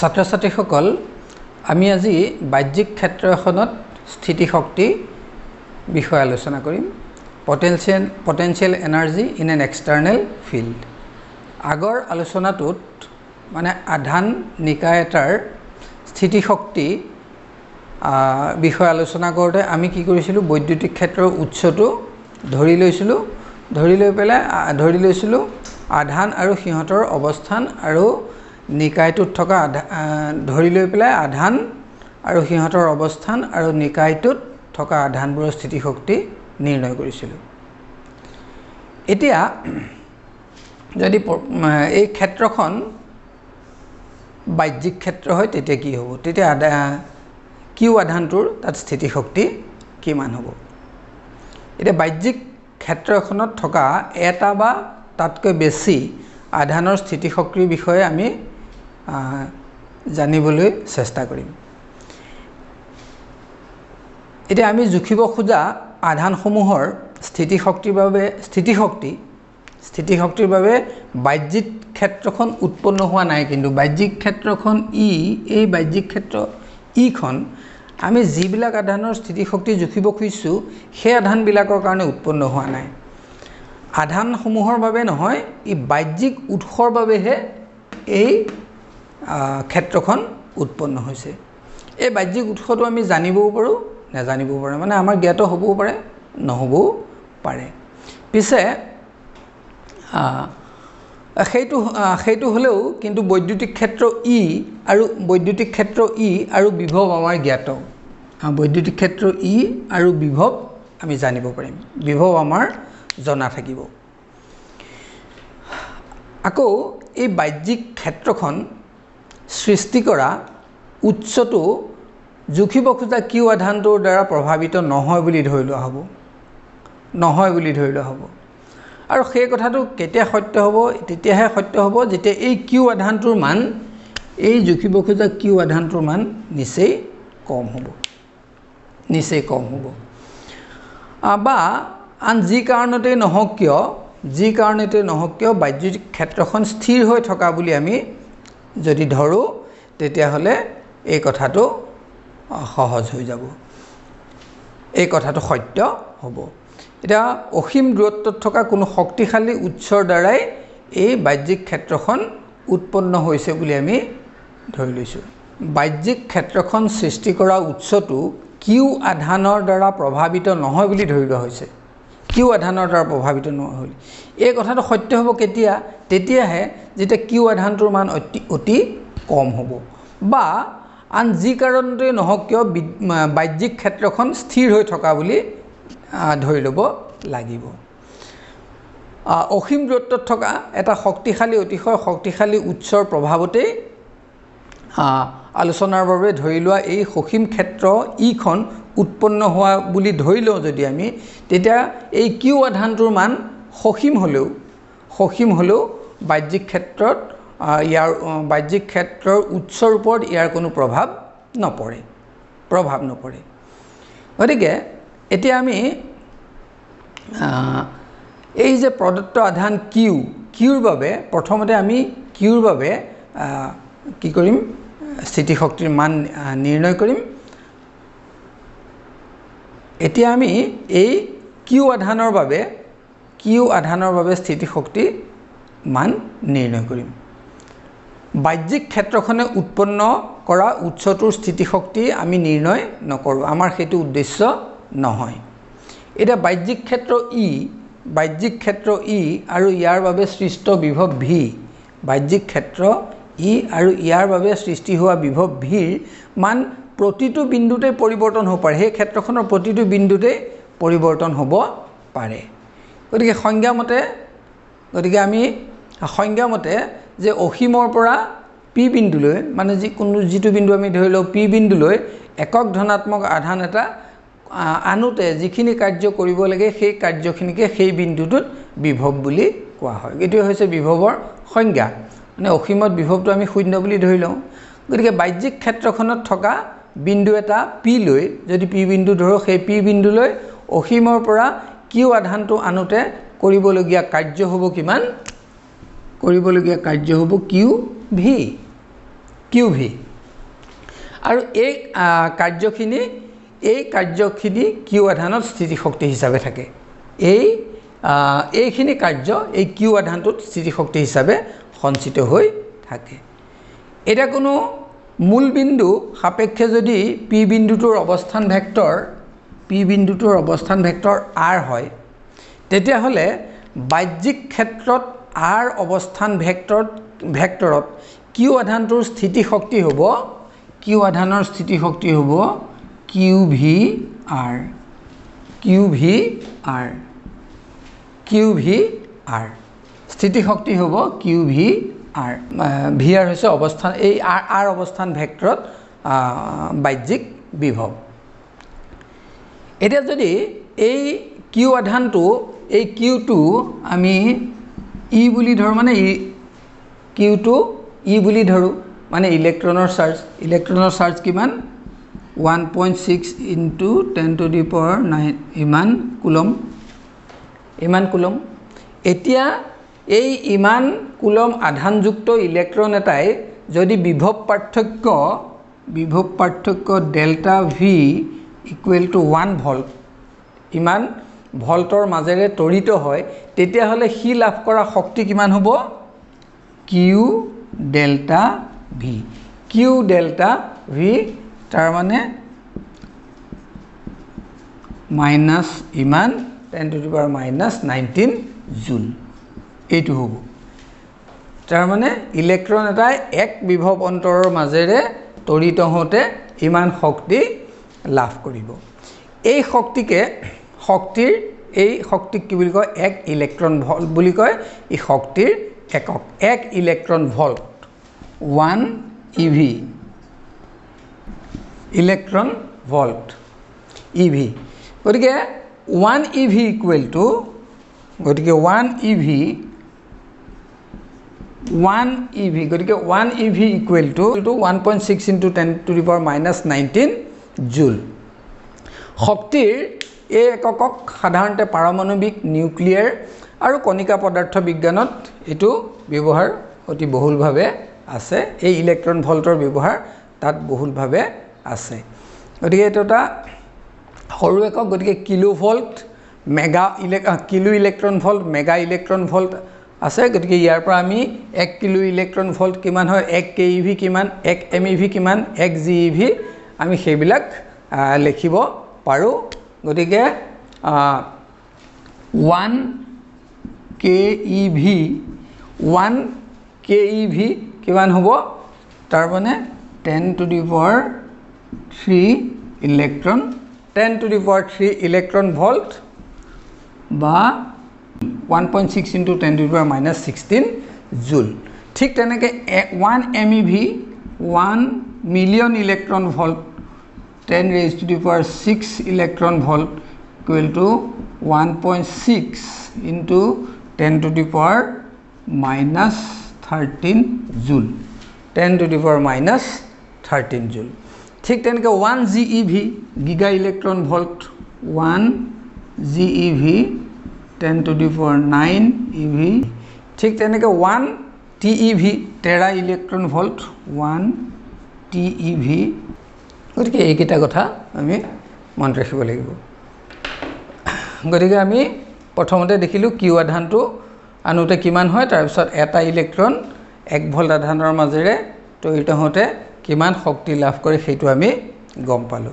ছাত্ৰ ছাত্ৰীসকল আমি আজি বাহ্যিক ক্ষেত্ৰ এখনত স্থিতি শক্তি বিষয় আলোচনা কৰিম potential energy in an external field আগৰ আলোচনাটোত মানে আধান নিকায় এটাৰ স্থিতি শক্তি বিষয় আলোচনা কৰোঁতে আমি কি কৰিছিলোঁ বৈদ্যুতিক ক্ষেত্ৰৰ উৎসটো ধৰি লৈছিলোঁ আধান আৰু সিহঁতৰ অৱস্থান আৰু নিকায়টোত থকা ধৰি লৈ পেলাই আধান আৰু সিহঁতৰ অৱস্থান আৰু নিকায়টোত থকা আধানবোৰৰ স্থিতি শক্তি নিৰ্ণয় কৰিছিলোঁ। এতিয়া যদি এই ক্ষেত্ৰখন বাহ্যিক ক্ষেত্ৰ হয় তেতিয়া কি হ'ব, তেতিয়া কিউ আধানটোৰ তাত স্থিতি শক্তি কিমান হ'ব। এতিয়া বাহ্যিক ক্ষেত্ৰ এখনত থকা এটা বা তাতকৈ বেছি আধানৰ স্থিতি শক্তিৰ বিষয়ে আমি জানিবলৈ চেষ্টা কৰিম। এতিয়া আমি জুখিব খোজা আধানসমূহৰ স্থিতি শক্তিৰ বাবে বাহ্যিক ক্ষেত্ৰখন উৎপন্ন হোৱা নাই, কিন্তু বাহ্যিক ক্ষেত্ৰখন এই বাহ্যিক ক্ষেত্ৰ ইখন আমি যিবিলাক আধানৰ স্থিতি শক্তি জুখিব খুজিছোঁ সেই আধানবিলাকৰ কাৰণে উৎপন্ন হোৱা নাই। আধানসমূহৰ বাবে নহয়, ই বাহ্যিক উৎসৰ বাবেহে এই ক্ষেত্ৰখন উৎপন্ন হৈছে। এই বাহ্যিক উৎসটো আমি জানিবও পাৰোঁ নাজানিবও পাৰোঁ, মানে আমাৰ জ্ঞাত হ'বও পাৰে নহ'বও পাৰে। পিছে সেইটো হ'লেও কিন্তু বৈদ্যুতিক ক্ষেত্ৰ ই আৰু বিভৱ আমাৰ জ্ঞাত। বৈদ্যুতিক ক্ষেত্ৰ ই আৰু বিভৱ আমি জানিব পাৰিম, বিভৱ আমাৰ জনা থাকিব। আকৌ এই বাহ্যিক ক্ষেত্ৰখন সৃষ্টি কৰা উৎসটো জুখিব খোজা কিউ আধানটোৰ দ্বাৰা প্ৰভাৱিত নহয় বুলি ধৰি লোৱা হ'ব। আৰু সেই কথাটো কেতিয়া সত্য হ'ব, তেতিয়াহে সত্য হ'ব যেতিয়া এই কিউ আধানটোৰ মান, এই জুখিব খোজা কিউ আধানটোৰ মান নিচেই কম হ'ব। বা আন যি কাৰণতেই নহওক কিয় বাহ্যিক ক্ষেত্ৰখন স্থিৰ হৈ থকা বুলি আমি যদি ধৰোঁ তেতিয়াহ'লে এই কথাটো সহজ হৈ যাব, এই কথাটো সত্য হ'ব। এতিয়া অসীম দূৰত্বত থকা কোনো শক্তিশালী উৎসৰ দ্বাৰাই এই বাহ্যিক ক্ষেত্ৰখন উৎপন্ন হৈছে বুলি আমি ধৰি লৈছোঁ। বাহ্যিক ক্ষেত্ৰখন সৃষ্টি কৰা উৎসটো কিউ আধানৰ দ্বাৰা প্ৰভাৱিত নহয় বুলি ধৰি লোৱা হৈছে। কিউ আধানৰ দ্বাৰা প্ৰভাৱিত নহয়, এই কথাটো সত্য হ'ব কেতিয়া, তেতিয়াহে যেতিয়া কিউ আধানটোৰ মান অতি কম হ'ব, বা আন যি কাৰণতেই নহওক কিয় বাহ্যিক ক্ষেত্ৰখন স্থিৰ হৈ থকা বুলি ধৰি ল'ব লাগিব। অসীম দূৰত্বত থকা এটা অতিশয় শক্তিশালী উৎসৰ প্ৰভাৱতেই আলোচনাৰ বাবে ধৰি লোৱা এই সসীম ক্ষেত্ৰ ইখন উৎপন্ন হোৱা বুলি ধৰি লওঁ যদি আমি, তেতিয়া এই কিউ আধানটোৰ মান সসীম হ'লেও বাহ্যিক ক্ষেত্ৰৰ উৎসৰ ওপৰত ইয়াৰ কোনো প্ৰভাৱ নপৰে। গতিকে এতিয়া আমি এই যে প্ৰদত্ত আধান কিউৰ বাবে প্ৰথমতে আমি কিউৰ বাবে কি কৰিম, স্থিতি শক্তিৰ মান নিৰ্ণয় কৰিম। এতিয়া আমি এই কিউ আধানৰ বাবে স্থিতি শক্তি মান নিৰ্ণয় কৰিম। বাহ্যিক ক্ষেত্ৰখনে উৎপন্ন কৰা উৎসটোৰ স্থিতি শক্তি আমি নিৰ্ণয় নকৰোঁ, আমাৰ সেইটো উদ্দেশ্য নহয়। এতিয়া বাহ্যিক ক্ষেত্ৰ ই আৰু ইয়াৰ বাবে সৃষ্ট বিভৱ ভি, বাহ্যিক ক্ষেত্ৰ ই আৰু ইয়াৰ বাবে সৃষ্টি হোৱা বিভৱ ভিৰ মান প্ৰতিটো বিন্দুতে পৰিৱৰ্তন হ'ব পাৰে, সেই ক্ষেত্ৰখনৰ প্ৰতিটো বিন্দুতে পৰিৱৰ্তন হ'ব পাৰে। গতিকে আমি সংজ্ঞামতে যে অসীমৰ পৰা পি বিন্দুলৈ, মানে যিটো বিন্দু আমি ধৰি লওঁ পি বিন্দুলৈ একক ধনাত্মক আধান এটা আনোতে যিখিনি কাৰ্য কৰিব লাগে সেই কাৰ্যখিনিকে সেই বিন্দুটোত বিভৱ বুলি কোৱা হয়। এইটোৱে হৈছে বিভৱৰ সংজ্ঞা, মানে অসীমত বিভৱটো আমি 0 বুলি ধৰি লওঁ। গতিকে বাহ্যিক ক্ষেত্ৰখনত থকা বিন্দু এটা পি লৈ যদি পি বিন্দু ধৰোঁ, সেই পি বিন্দুলৈ অসীমৰ পৰা কিউ আধানটো আনোতে কৰিবলগীয়া কাৰ্য হ'ব কিমান? Q V. QV আৰু এই কাৰ্যখিনি Q আধানত স্থিতিশক্তি হিচাপে থাকে এইখিনি কাৰ্য এই Q আধানটোত স্থিতিশক্তি হিচাপে সঞ্চিত হৈ থাকে এটা কোনো মূল বিন্দু সাপেক্ষে যদি P বিন্দুটোৰ অৱস্থান ভেক্টৰ R হয় তেতিয়া হলে বাহ্যিক ক্ষেত্ৰত R অৱস্থান ভেক্টৰত Q আধানটোৰ স্থিতিশক্তি হ'ব Q আধানৰ স্থিতিশক্তি হ'ব QVR স্থিতিশক্তি হ'ব QVR VR হৈছে অৱস্থান এই R অৱস্থান ভেক্টৰত বাহ্যিক বিভৱ এতিয়া যদি এই Q আধানটো এই Q2 আমি E বুলি ধৰো মানে Q2 E বুলি ধৰো মানে ইলেক্ট্ৰনৰ চাৰ্জ কিমান 1.6 into 10 to the power 9 ইমান কুলম এতিয়া এই ইমান কুলম আধানযুক্ত ইলেক্ট্ৰন এটাই যদি বিভৱ পাৰ্থক্য delta V equal to 1 volt ইমান ভোল্টৰ মাজেৰে তড়িত হয় তেতিয়া হলে হি লাভ কৰা শক্তি কিমান হ'ব Q ডেল্টা V তাৰ মানে মাইনাস ইমান 10 to the power minus 19 জুল এইটো হ'ব তাৰ মানে ইলেক্ট্ৰন এটাই এক বিভৱ অন্তৰৰ মাজেৰে তড়িত হতে ইমান শক্তি লাভ কৰিব এই শক্তিক কি বুলি কয় এক ইলেক্ট্ৰন ভোল্ট বুলি কয় এই শক্তিৰ একক এক electron volt 1 eV electron volt eV গতিকে 1 eV equal to 1 eV equal to 1.6 into 10 to the power minus 19 জুল শক্তিৰ এই এককক সাধাৰণতে পাৰমাণৱিক নিউক্লিয়াৰ আৰু কণিকা পদাৰ্থ বিজ্ঞানত এটো ব্যৱহাৰ অতি বহুলভাৱে আছে এই ইলেক্ট্ৰন ভোল্টৰ ব্যৱহাৰ তাত বহুলভাৱে আছে গতিকে এটা সৰু একক গতিকে kilo volt kilo electron volt mega electron volt আছে গতিকে ইয়াৰ পৰা আমি 1 কিলো ইলেক্ট্ৰন ভোল্ট কিমান হয় 1 keV কিমান 1 meV কিমান 1 GeV আমি সেইবিলাক লিখিব পাৰো গতিকে 1 keV কিমান হ'ব তাৰ মানে 10 to the power 3 electron 10 to the power 3 electron volt বা 1.6 into 10 to the power minus 16 জুল ঠিক তেনেকে 1 meV 1 million electron volt 10 raised to the power 6 electron volt equal to 1.6 into 10 to the power minus 13 joule 10 to the power minus 13 joule ঠিক তেনেকে 1 GeV giga electron volt 1 GeV 10 to the power 9 eV ঠিক তেনেকে 1 TeV tera electron volt 1 TeV গতিকে এইকেইটা কথা আমি মনত ৰাখিব লাগিব গতিকে আমি প্ৰথমতে দেখিলো কিউ আধানটো আনুতে কিমান হয় তাৰ পিছত এটা ইলেক্ট্ৰন 1 ভোল্ট আধানৰ মাজেৰে তড়িত হতে কিমান শক্তি লাভ কৰে সেইটো আমি গম পালো